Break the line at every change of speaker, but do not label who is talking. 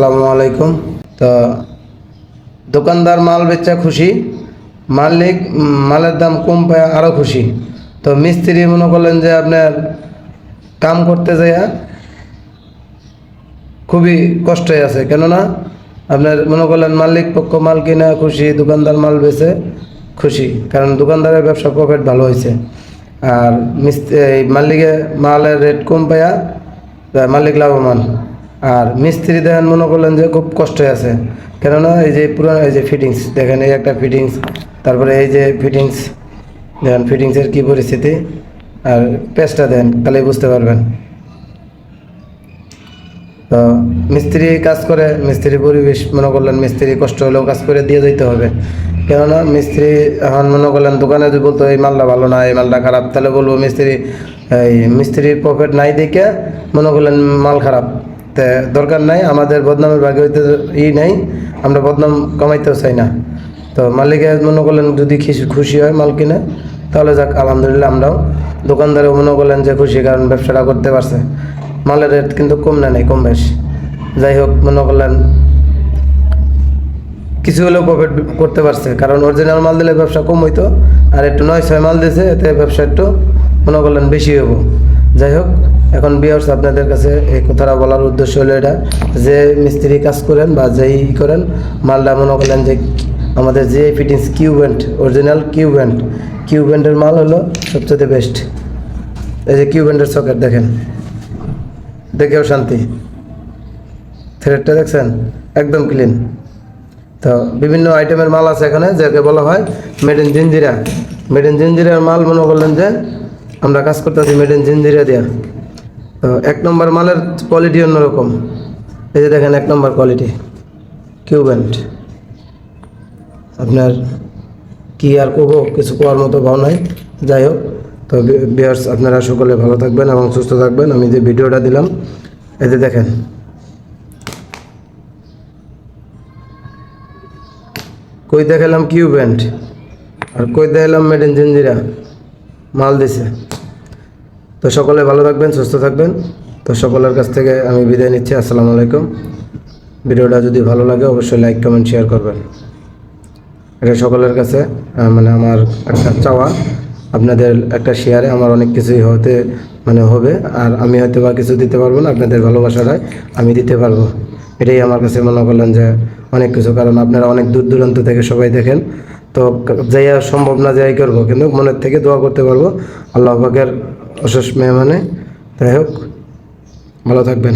আসসালামু আলাইকুম। তো দোকানদার মাল বেচা খুশি, মালিক মালের দাম কম পায় আরও খুশি। তো মিস্ত্রি মনে করলেন যে আপনার কাম করতে যাইয়া খুবই কষ্টে আছে, কেননা আপনার মনে করলেন মালিক পক্ষ মাল কিনা খুশি, দোকানদার মাল বেচে খুশি, কারণ দোকানদারের ব্যবসা প্রফিট ভালো হয়েছে। আর মালিকে মালের রেট কম পাইয়া মালিক লাভবান। আর মিস্ত্রি দেখেন মনে করলেন যে খুব কষ্টে আছে, কেননা এই যে পুরো এই যে ফিটিংস দেখেন, এই একটা ফিটিংস, তারপরে এই যে ফিটিংস দেখেন, ফিটিংসের কী পরিস্থিতি, আর পেজটা দেন তাহলে বুঝতে পারবেন। তো মিস্ত্রি কাজ করে, মিস্ত্রি পরিবেশ মনে করলেন মিস্ত্রি কষ্ট হলেও কাজ করে দিয়ে যেতে হবে, কেননা মিস্ত্রি এখন মনে করলেন দোকানে যদি বলতো এই মালটা ভালো না, এই মালটা খারাপ, তাহলে বলবো মিস্ত্রি এই মিস্ত্রির প্রফিট নাই দেখে মনে করলেন মাল খারাপ। তে দরকার নাই, আমাদের বদনামের ভাগে হইতে নেই, আমরা বদনাম কমাইতেও চাই না। তো মালিকে মনে করলেন যদি খুশি হয় মাল কিনে, তাহলে যাক আলহামদুলিল্লাহ। আমরাও দোকানদারেও মনে করলেন যে খুশি, কারণ ব্যবসাটা করতে পারছে। মালের রেট কিন্তু কম নেই, কম বেশ যাই হোক, মনে করলেন কিছু হলেও প্রফিট করতে পারছে, কারণ অরিজিনাল মাল দিলে ব্যবসা কম হইতো, আর একটু 9-6 মাল দিয়েছে, এতে ব্যবসা একটু মনে করলেন বেশি হবো। যাই হোক, এখন ভিউয়ার্স আপনাদের কাছে এই কথাটা বলার উদ্দেশ্য হলো এটা, যে মিস্ত্রি কাজ করেন বা যেই করেন, মালটা মনে করলেন যে আমাদের যে ফিটিংস কিউবেন্ট, অরিজিনাল কিউবেন্টের মাল হলো সবচেয়ে বেস্ট। এই যে কিউবেন্টের সকেট দেখেন, দেখেও শান্তি, থ্রেডটা দেখছেন একদম ক্লিন। তো বিভিন্ন আইটেমের মাল আছে এখানে, যাকে বলা হয় made in Jinjira. Made in জিঞ্জিরার মাল মনে করলেন যে আমরা কাজ করতেছি মেড ইন জিঞ্জিরা দিয়া। তো 1 নম্বর মালের কোয়ালিটি অন্যরকম, এই যে দেখেন 1 নম্বর কোয়ালিটি কিউবেন্ট। আপনার কি আর করবো, কিছু করার মতো ভাব নাই। যাই হোক, তো ভিউয়ার্স আপনারা সকলে ভালো থাকবেন এবং সুস্থ থাকবেন। আমি যে ভিডিওটা দিলাম, এতে দেখেন কই দেখালাম কিউবেন্ট, আর কই দেখালাম মেড ইন জিঞ্জিরা মাল দিছে। তো সকলে ভালো থাকবেন, সুস্থ থাকবেন। তো সকলের কাছ থেকে আমি বিদায় নিচ্ছি। আসসালামু আলাইকুম। ভিডিওটা যদি ভালো লাগে অবশ্যই লাইক কমেন্ট শেয়ার করবেন। এটা সকলের কাছে মানে আমার একটা চাওয়া, আপনাদের একটা শেয়ারে আমার অনেক কিছুই হবে। আর আমি হয়তো বা কিছু দিতে পারবো না, আপনাদের ভালোবাসাটাই আমি দিতে পারবো। এটাই আমার কাছে মনে করলেন যে অনেক কিছু, কারণ আপনারা অনেক দূর দূরান্ত থেকে সবাই দেখেন। তো যাইয়া সম্ভব না যাই করবো, কিন্তু মনের থেকে দোয়া করতে পারবো আল্লাহ পাকের অশেষ মেহমানে। যাই হোক, ভালো থাকবেন।